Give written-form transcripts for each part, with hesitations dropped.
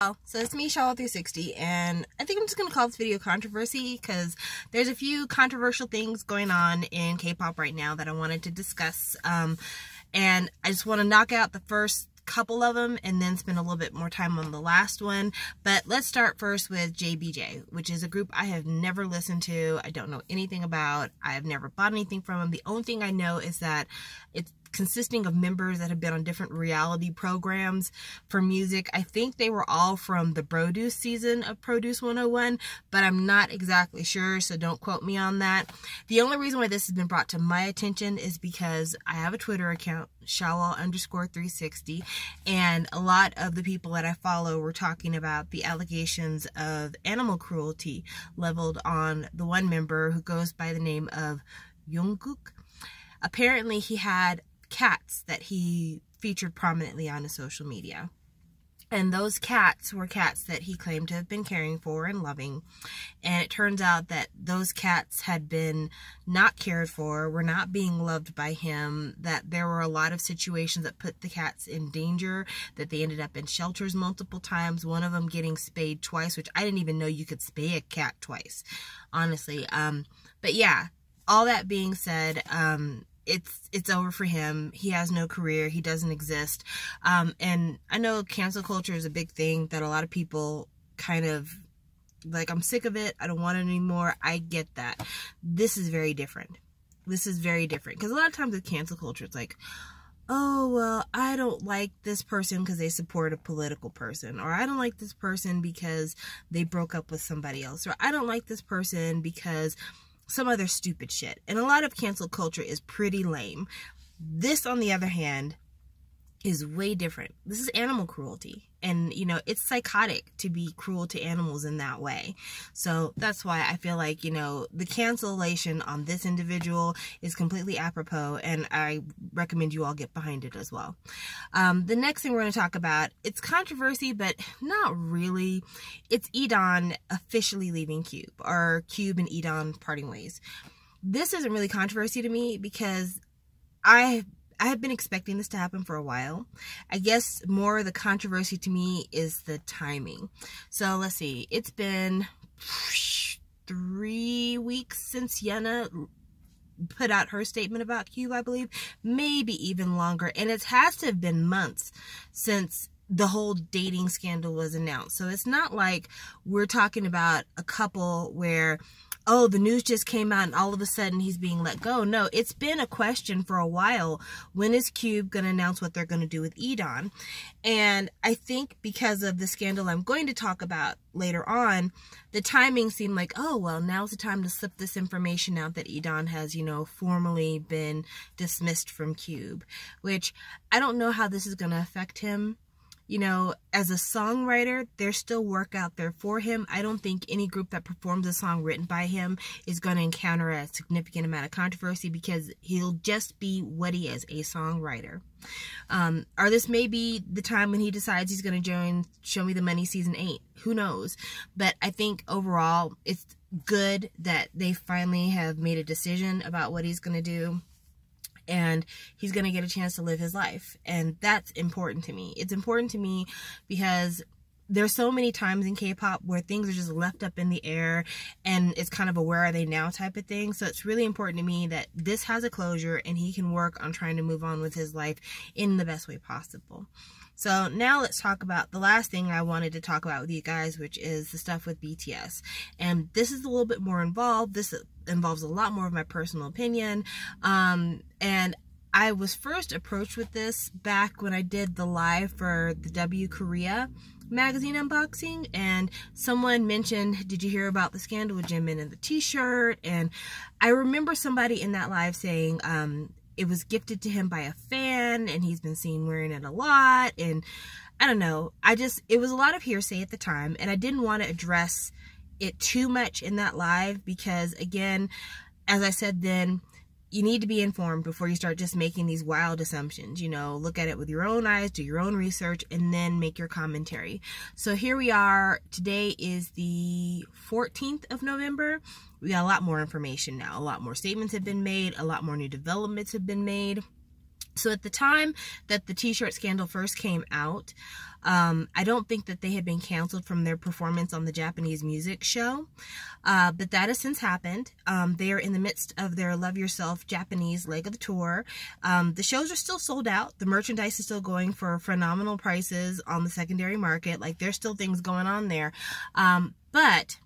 So it's me, Shaw360, and I think I'm just going to call this video controversy because there's a few controversial things going on in K-pop right now that I wanted to discuss, and I just want to knock out the first couple of them and then spend a little bit more time on the last one. But let's start first with JBJ, which is a group I have never listened to. I don't know anything about. I have never bought anything from them. The only thing I know is that it's consisting of members that have been on different reality programs for music. I think they were all from the Produce season of Produce 101, but I'm not exactly sure, so don't quote me on that. The only reason why this has been brought to my attention is because I have a Twitter account, Shawa_360, and a lot of the people that I follow were talking about the allegations of animal cruelty leveled on the one member who goes by the name of Hyojung. Apparently he had cats that he featured prominently on his social media. And those cats were cats that he claimed to have been caring for and loving. And it turns out that those cats had been not cared for, were not being loved by him, that there were a lot of situations that put the cats in danger, that they ended up in shelters multiple times, one of them getting spayed twice, which I didn't even know you could spay a cat twice, honestly. But yeah, all that being said, it's over for him. He has no career. He doesn't exist. And I know cancel culture is a big thing that a lot of people kind of, like, I'm sick of it. I don't want it anymore. I get that. This is very different. This is very different. Because a lot of times with cancel culture, it's like, oh, well, I don't like this person because they support a political person. Or I don't like this person because they broke up with somebody else. Or I don't like this person because some other stupid shit. And a lot of cancel culture is pretty lame. This, on the other hand, is way different. This is animal cruelty. And, you know, it's psychotic to be cruel to animals in that way. So that's why I feel like, you know, the cancellation on this individual is completely apropos, and I recommend you all get behind it as well. The next thing we're going to talk about, it's controversy, but not really. It's Edon officially leaving Cube, or Cube and Edon parting ways. This isn't really controversy to me because I have been expecting this to happen for a while. I guess more of the controversy to me is the timing. So let's see. It's been 3 weeks since Yena put out her statement about Cube, I believe. Maybe even longer. And it has to have been months since the whole dating scandal was announced. So it's not like we're talking about a couple where, oh, the news just came out and all of a sudden he's being let go. No, it's been a question for a while. When is Cube going to announce what they're going to do with Edon? And I think because of the scandal I'm going to talk about later on, the timing seemed like, oh, well, now's the time to slip this information out that Edon has, you know, formally been dismissed from Cube, which I don't know how this is going to affect him. You know, as a songwriter, there's still work out there for him. I don't think any group that performs a song written by him is going to encounter a significant amount of controversy because he'll just be what he is, a songwriter. Or this may be the time when he decides he's going to join Show Me the Money Season 8. Who knows? But I think overall, it's good that they finally have made a decision about what he's going to do. And he's going to get a chance to live his life. And that's important to me. It's important to me because there's so many times in K-pop where things are just left up in the air and it's kind of a where are they now type of thing. So it's really important to me that this has a closure and he can work on trying to move on with his life in the best way possible. So now let's talk about the last thing I wanted to talk about with you guys, which is the stuff with BTS. And this is a little bit more involved. This involves a lot more of my personal opinion. And I was first approached with this back when I did the live for the W Korea magazine unboxing, and someone mentioned, did you hear about the scandal with Jimin and the t-shirt? And I remember somebody in that live saying, it was gifted to him by a fan and he's been seen wearing it a lot. And I don't know, it was a lot of hearsay at the time, and I didn't want to address it too much in that live because, again, as I said then, you need to be informed before you start just making these wild assumptions. You know, look at it with your own eyes, do your own research, and then make your commentary. So here we are. Today is the 14th of November. We got a lot more information now. A lot more statements have been made. A lot more new developments have been made. So at the time that the t-shirt scandal first came out, I don't think that they had been canceled from their performance on the Japanese music show, but that has since happened. They are in the midst of their Love Yourself Japanese leg of the tour. The shows are still sold out. The merchandise is still going for phenomenal prices on the secondary market. Like, there's still things going on there. But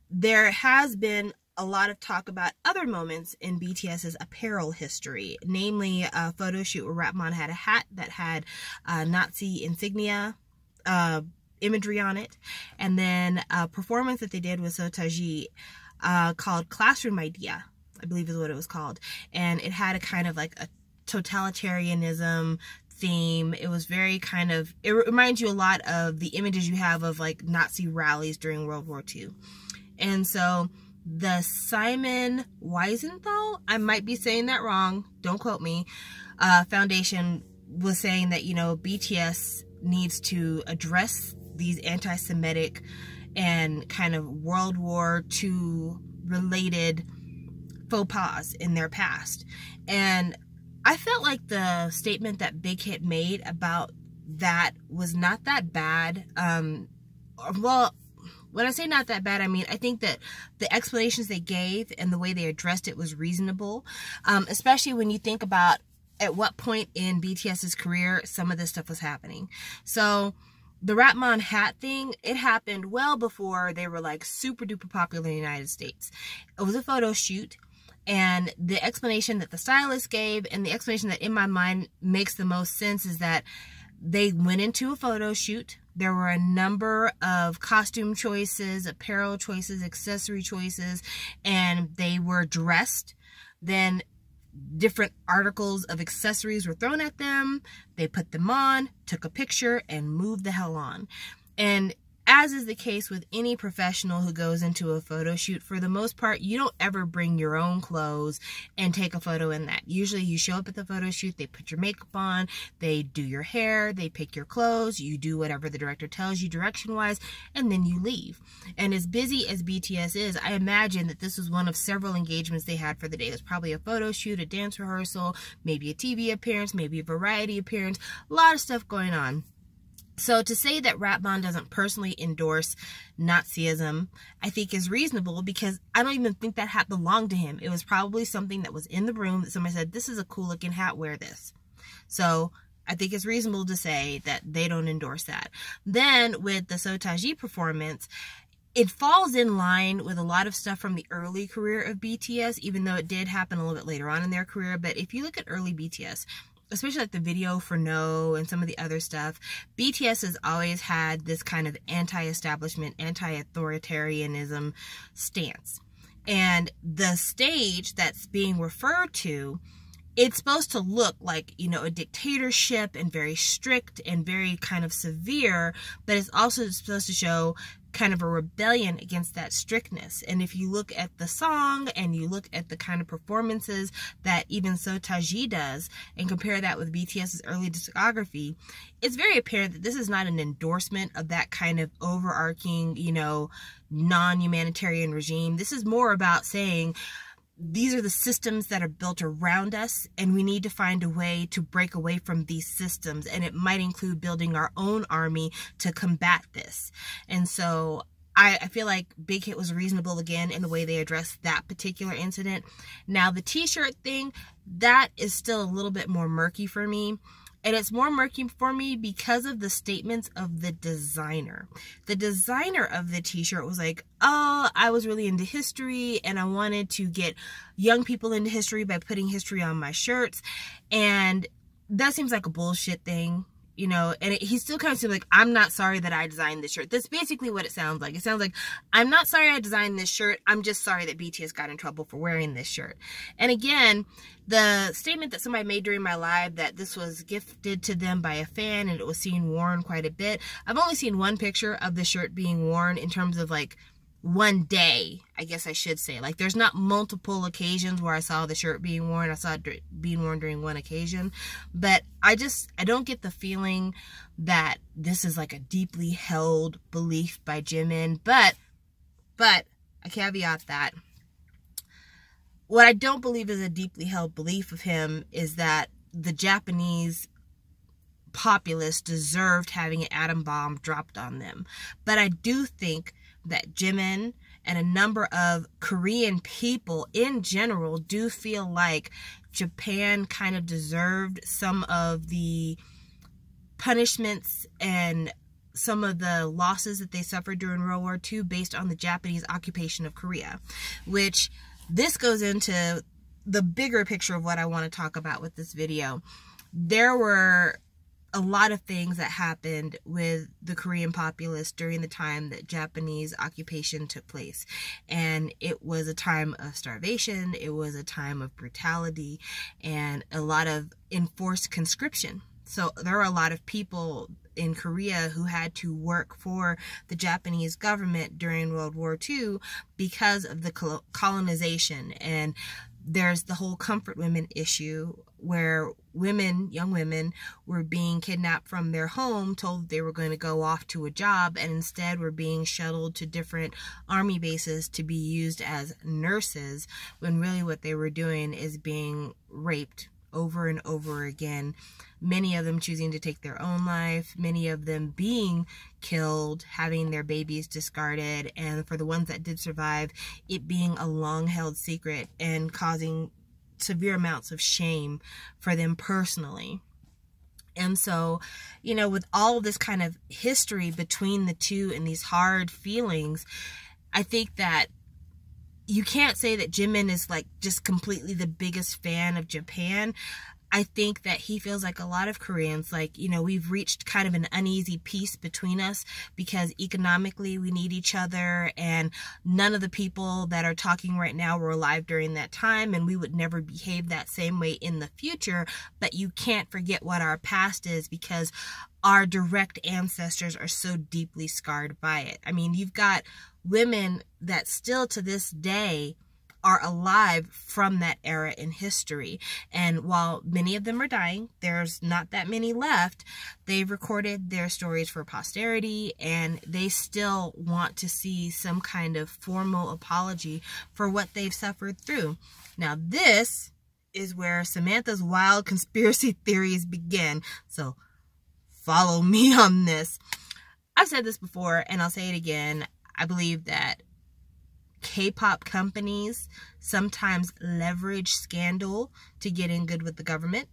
there has been a lot of talk about other moments in BTS's apparel history, namely a photo shoot where Rapmon had a hat that had Nazi insignia imagery on it, and then a performance that they did with Sotaji called Classroom Idea, I believe is what it was called, and it had a kind of like a totalitarianism theme. It was very kind of, it reminds you a lot of the images you have of like Nazi rallies during World War II. And so the Simon Wiesenthal, I might be saying that wrong, don't quote me, foundation was saying that, you know, BTS needs to address these anti-Semitic and kind of World War II related faux pas in their past. And I felt like the statement that Big Hit made about that was not that bad. Well, when I say not that bad, I mean, I think that the explanations they gave and the way they addressed it was reasonable, especially when you think about at what point in BTS's career some of this stuff was happening. So the Rapmon hat thing, it happened well before they were like super duper popular in the United States. It was a photo shoot, and the explanation that the stylist gave and the explanation that in my mind makes the most sense is that they went into a photo shoot. There were a number of costume choices, apparel choices, accessory choices, and they were dressed. Then different articles of accessories were thrown at them. They put them on, took a picture, and moved the hell on. And as is the case with any professional who goes into a photo shoot, for the most part, you don't ever bring your own clothes and take a photo in that. Usually you show up at the photo shoot, they put your makeup on, they do your hair, they pick your clothes, you do whatever the director tells you direction-wise, and then you leave. And as busy as BTS is, I imagine that this was one of several engagements they had for the day. There's probably a photo shoot, a dance rehearsal, maybe a TV appearance, maybe a variety appearance, a lot of stuff going on. So to say that Rapmon doesn't personally endorse Nazism, I think is reasonable, because I don't even think that hat belonged to him. It was probably something that was in the room that somebody said, this is a cool looking hat, wear this. So I think it's reasonable to say that they don't endorse that. Then with the Sotaji performance, it falls in line with a lot of stuff from the early career of BTS, even though it did happen a little bit later on in their career. But if you look at early BTS, especially like the video for No and some of the other stuff, BTS has always had this kind of anti-establishment, anti-authoritarianism stance. And the stage that's being referred to, it's supposed to look like, you know, a dictatorship and very strict and very kind of severe, but it's also supposed to show kind of a rebellion against that strictness. And if you look at the song and you look at the kind of performances that even Sotaji does and compare that with BTS's early discography, it's very apparent that this is not an endorsement of that kind of overarching, you know, non-humanitarian regime. This is more about saying, these are the systems that are built around us, and we need to find a way to break away from these systems. And it might include building our own army to combat this. And so I feel like Big Hit was reasonable again in the way they addressed that particular incident. Now, the t-shirt thing, that is still a little bit more murky for me. And it's more murky for me because of the statements of the designer. The designer of the t-shirt was like, oh, I was really into history and I wanted to get young people into history by putting history on my shirts. And that seems like a bullshit thing, you know, and he still kind of seems like, I'm not sorry that I designed this shirt. That's basically what it sounds like. It sounds like, I'm not sorry I designed this shirt. I'm just sorry that BTS got in trouble for wearing this shirt. And again, the statement that somebody made during my live that this was gifted to them by a fan and it was seen worn quite a bit. I've only seen one picture of the shirt being worn in terms of like one day, I guess I should say. Like, there's not multiple occasions where I saw the shirt being worn. I saw it being worn during one occasion. But I don't get the feeling that this is like a deeply held belief by Jimin. But I caveat that. What I don't believe is a deeply held belief of him is that the Japanese populace deserved having an atom bomb dropped on them. But I do think that Jimin and a number of Korean people in general do feel like Japan kind of deserved some of the punishments and some of the losses that they suffered during World War II based on the Japanese occupation of Korea, which this goes into the bigger picture of what I want to talk about with this video. There were a lot of things that happened with the Korean populace during the time that Japanese occupation took place. And it was a time of starvation, it was a time of brutality, and a lot of enforced conscription. So there were a lot of people in Korea who had to work for the Japanese government during World War II because of the colonization. And there's the whole comfort women issue where women, young women, were being kidnapped from their home, told that they were going to go off to a job, and instead were being shuttled to different army bases to be used as nurses, when really what they were doing is being raped over and over again. Many of them choosing to take their own life, many of them being killed, having their babies discarded, and for the ones that did survive, it being a long-held secret and causing severe amounts of shame for them personally. And so, you know, with all this kind of history between the two and these hard feelings, I think that you can't say that Jimin is like just completely the biggest fan of Japan. I think that he feels like a lot of Koreans, like, you know, we've reached kind of an uneasy peace between us because economically we need each other, and none of the people that are talking right now were alive during that time, and we would never behave that same way in the future. But you can't forget what our past is because our direct ancestors are so deeply scarred by it. I mean, you've got women that still to this day are alive from that era in history. And while many of them are dying, there's not that many left. They've recorded their stories for posterity, and they still want to see some kind of formal apology for what they've suffered through. Now, this is where Samantha's wild conspiracy theories begin. So follow me on this. I've said this before, and I'll say it again. I believe that K-pop companies sometimes leverage scandal to get in good with the government.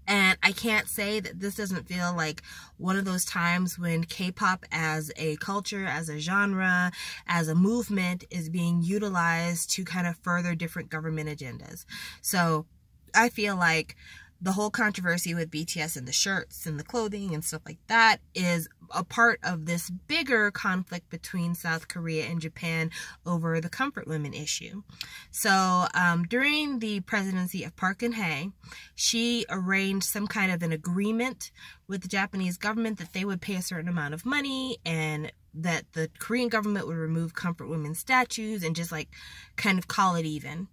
And I can't say that this doesn't feel like one of those times when K-pop as a culture, as a genre, as a movement is being utilized to kind of further different government agendas. So I feel like the whole controversy with BTS and the shirts and the clothing and stuff like that is a part of this bigger conflict between South Korea and Japan over the comfort women issue. So during the presidency of Park Geun-hye, she arranged some kind of an agreement with the Japanese government that they would pay a certain amount of money, and that the Korean government would remove comfort women statues and just like kind of call it even.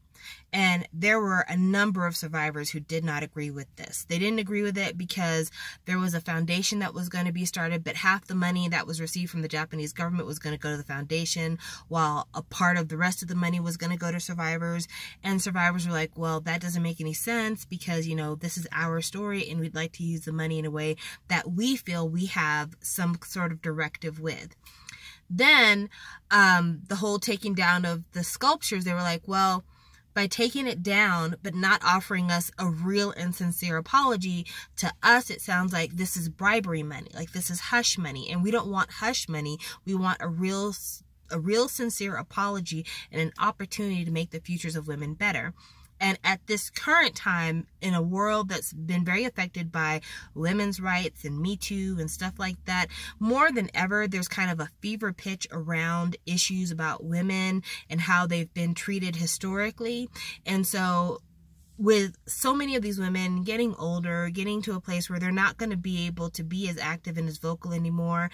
And there were a number of survivors who did not agree with this. They didn't agree with it because there was a foundation that was going to be started, but half the money that was received from the Japanese government was going to go to the foundation, while a part of the rest of the money was going to go to survivors. And survivors were like, well, that doesn't make any sense because, you know, this is our story and we'd like to use the money in a way that we feel we have some sort of directive with. Then the whole taking down of the sculptures, they were like, well, by taking it down but not offering us a real and sincere apology, to us it sounds like this is bribery money, like this is hush money, and we don't want hush money. We want a real sincere apology and an opportunity to make the futures of women better. And at this current time, in a world that's been very affected by women's rights and Me Too and stuff like that, more than ever, there's kind of a fever pitch around issues about women and how they've been treated historically. And so with so many of these women getting older, getting to a place where they're not going to be able to be as active and as vocal anymore,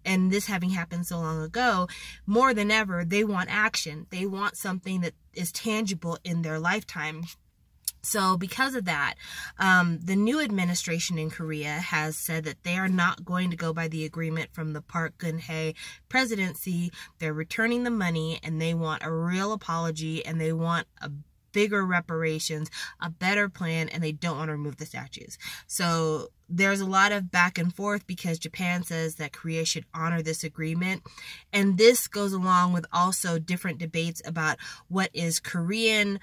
and this having happened so long ago, more than ever, they want action. They want something that is tangible in their lifetime. So because of that, the new administration in Korea has said that they are not going to go by the agreement from the Park Geun-hye presidency. They're returning the money, and they want a real apology, and they want a bigger reparations, a better plan, and they don't want to remove the statues. So there's a lot of back and forth because Japan says that Korea should honor this agreement. And this goes along with also different debates about what is Korean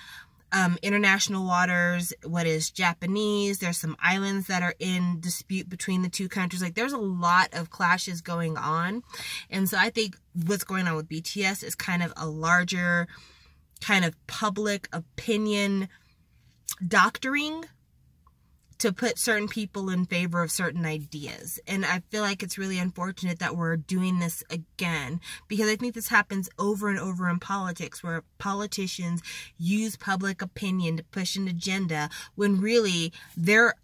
international waters, what is Japanese. There's some islands that are in dispute between the two countries. Like, there's a lot of clashes going on. And so I think what's going on with BTS is kind of a larger kind of public opinion doctoring to put certain people in favor of certain ideas. And I feel like it's really unfortunate that we're doing this again, because I think this happens over and over in politics, where politicians use public opinion to push an agenda when really they're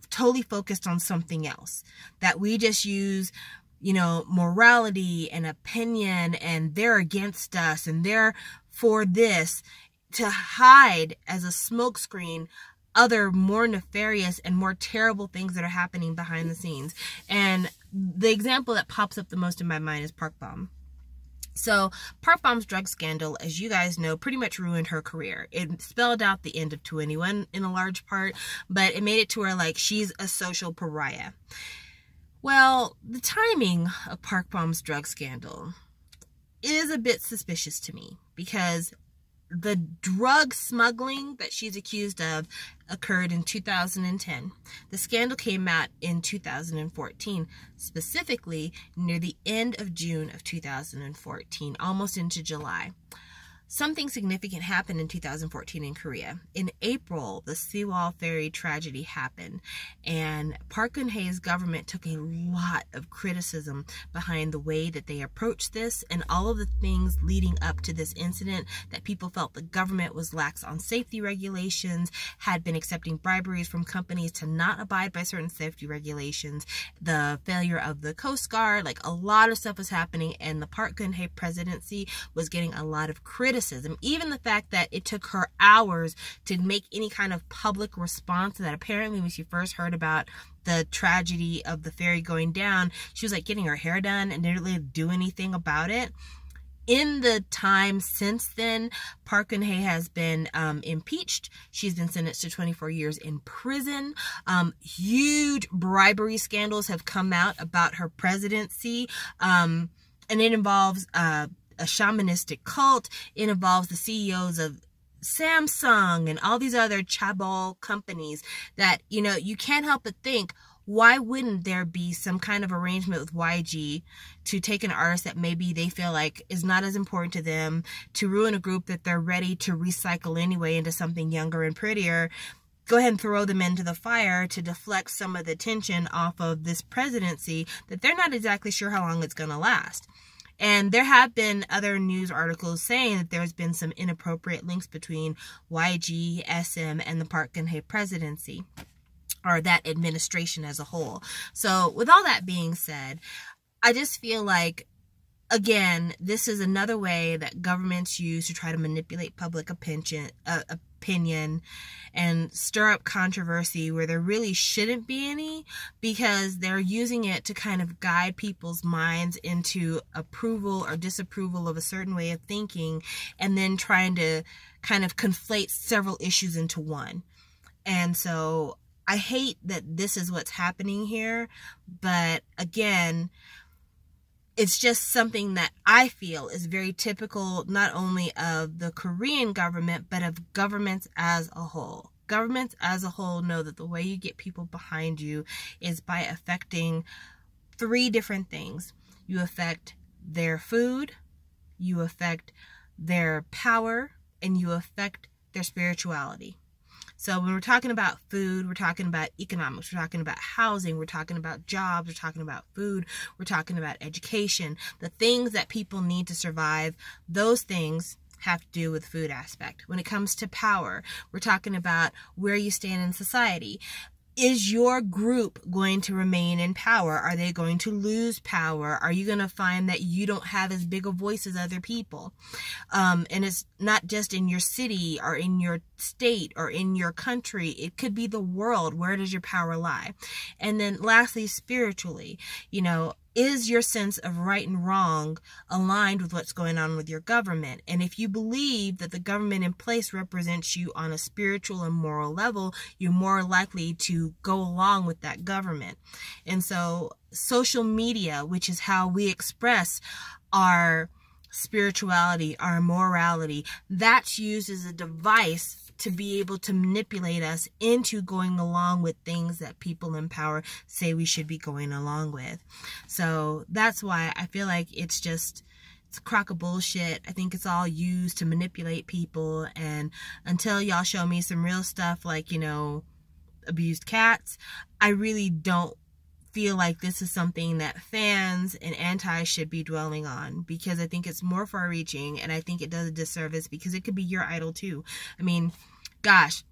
totally focused on something else. That we just use, you know, morality and opinion, and they're against us and they're for this, to hide as a smokescreen other more nefarious and more terrible things that are happening behind the scenes. And the example that pops up the most in my mind is Park Bom. So Park Bom's drug scandal, as you guys know, pretty much ruined her career. It spelled out the end of 2NE1 in a large part, but it made it to where, like, she's a social pariah. Well, the timing of Park Bom's drug scandal is a bit suspicious to me, because the drug smuggling that she's accused of occurred in 2010. The scandal came out in 2014, specifically near the end of June of 2014, almost into July. Something significant happened in 2014 in Korea. In April, the Sewol ferry tragedy happened, and Park Geun-hye's government took a lot of criticism behind the way that they approached this and all of the things leading up to this incident, that people felt the government was lax on safety regulations, had been accepting briberies from companies to not abide by certain safety regulations, the failure of the Coast Guard, like a lot of stuff was happening, and the Park Geun-hye presidency was getting a lot of criticism. Even the fact that it took her hours to make any kind of public response, that apparently when she first heard about the tragedy of the ferry going down, she was like getting her hair done and didn't really do anything about it. In the time since then, Park Geun-hye has been impeached. She's been sentenced to 24 years in prison. Huge bribery scandals have come out about her presidency, and it involves a shamanistic cult. It involves the CEOs of Samsung and all these other chaebol companies that, you know, you can't help but think, why wouldn't there be some kind of arrangement with YG to take an artist that maybe they feel like is not as important to them, to ruin a group that they're ready to recycle anyway into something younger and prettier, go ahead and throw them into the fire to deflect some of the tension off of this presidency that they're not exactly sure how long it's going to last. And there have been other news articles saying that there's been some inappropriate links between YG, SM, and the Park Geun-hye presidency, or that administration as a whole. So with all that being said, I just feel like, again, this is another way that governments use to try to manipulate public opinion and stir up controversy where there really shouldn't be any, because they're using it to kind of guide people's minds into approval or disapproval of a certain way of thinking, and then trying to kind of conflate several issues into one. And so I hate that this is what's happening here, but again, it's just something that I feel is very typical not only of the Korean government, but of governments as a whole. Governments as a whole know that the way you get people behind you is by affecting three different things. You affect their food, you affect their power, and you affect their spirituality. So when we're talking about food, we're talking about economics, we're talking about housing, we're talking about jobs, we're talking about food, we're talking about education. The things that people need to survive, those things have to do with food aspect. When it comes to power, we're talking about where you stand in society. Is your group going to remain in power? Are they going to lose power? Are you going to find that you don't have as big a voice as other people? And it's not just in your city or in your state or in your country. It could be the world. Where does your power lie? And then lastly, spiritually, you know, is your sense of right and wrong aligned with what's going on with your government? And if you believe that the government in place represents you on a spiritual and moral level, you're more likely to go along with that government. And so social media, which is how we express our spirituality, our morality, that's used as a device to be able to manipulate us into going along with things that people in power say we should be going along with. So that's why I feel like it's a crock of bullshit. I think it's all used to manipulate people, and until y'all show me some real stuff like, you know, abused cats, I really don't feel like this is something that fans and anti should be dwelling on, because I think it's more far-reaching, and I think it does a disservice because it could be your idol too. I mean, gosh,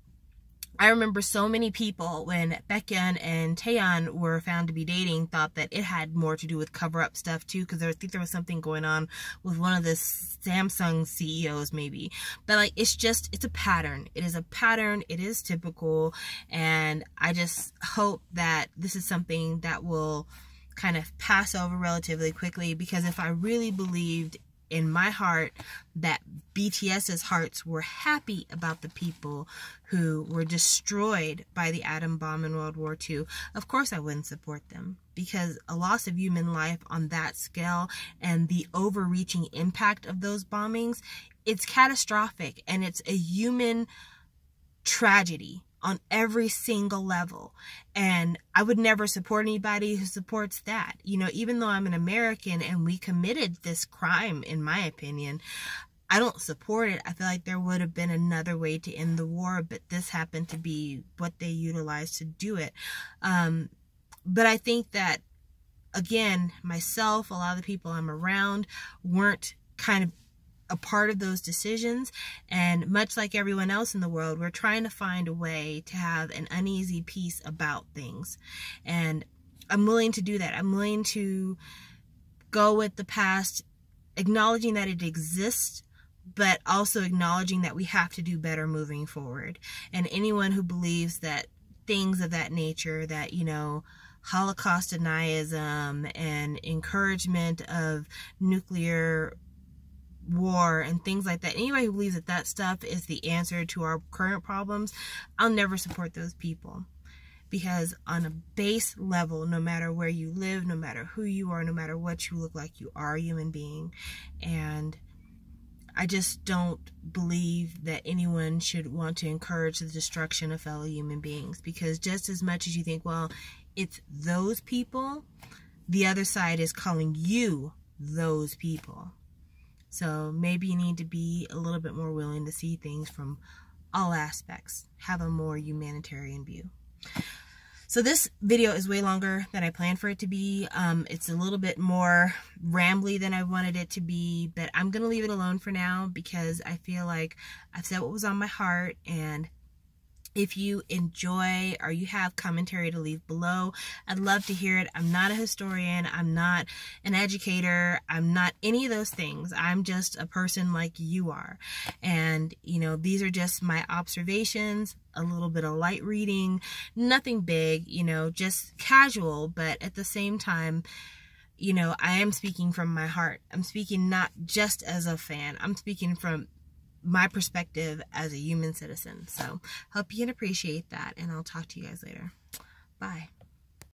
I remember so many people when Baekhyun and Taeyeon were found to be dating thought that it had more to do with cover-up stuff too, because I think there was something going on with one of the Samsung CEOs maybe. But like, it's a pattern. It is a pattern. It is typical. And I just hope that this is something that will kind of pass over relatively quickly, because if I really believed in my heart that BTS's hearts were happy about the people who were destroyed by the atom bomb in World War II, of course I wouldn't support them, because a loss of human life on that scale and the overreaching impact of those bombings, it's catastrophic, and it's a human tragedy on every single level. And I would never support anybody who supports that. You know, even though I'm an American and we committed this crime, in my opinion, I don't support it. I feel like there would have been another way to end the war, but this happened to be what they utilized to do it. But I think that, again, myself, a lot of the people I'm around weren't kind of a part of those decisions, and much like everyone else in the world, we're trying to find a way to have an uneasy peace about things, and I'm willing to do that. I'm willing to go with the past, acknowledging that it exists, but also acknowledging that we have to do better moving forward. And anyone who believes that things of that nature, that, you know, Holocaust denialism and encouragement of nuclear war and things like that, anybody who believes that that stuff is the answer to our current problems, I'll never support those people. Because on a base level, no matter where you live, no matter who you are, no matter what you look like, you are a human being. And I just don't believe that anyone should want to encourage the destruction of fellow human beings, because just as much as you think, well, it's those people, the other side is calling you those people. So maybe you need to be a little bit more willing to see things from all aspects, have a more humanitarian view. So this video is way longer than I planned for it to be. It's a little bit more rambly than I wanted it to be, but I'm going to leave it alone for now, because I feel like I've said what was on my heart. And if you enjoy or you have commentary to leave below, I'd love to hear it. I'm not a historian. I'm not an educator. I'm not any of those things. I'm just a person like you are. And, you know, these are just my observations, a little bit of light reading, nothing big, you know, just casual. But at the same time, you know, I am speaking from my heart. I'm speaking not just as a fan. I'm speaking from my perspective as a human citizen. So hope you can appreciate that, and I'll talk to you guys later. Bye.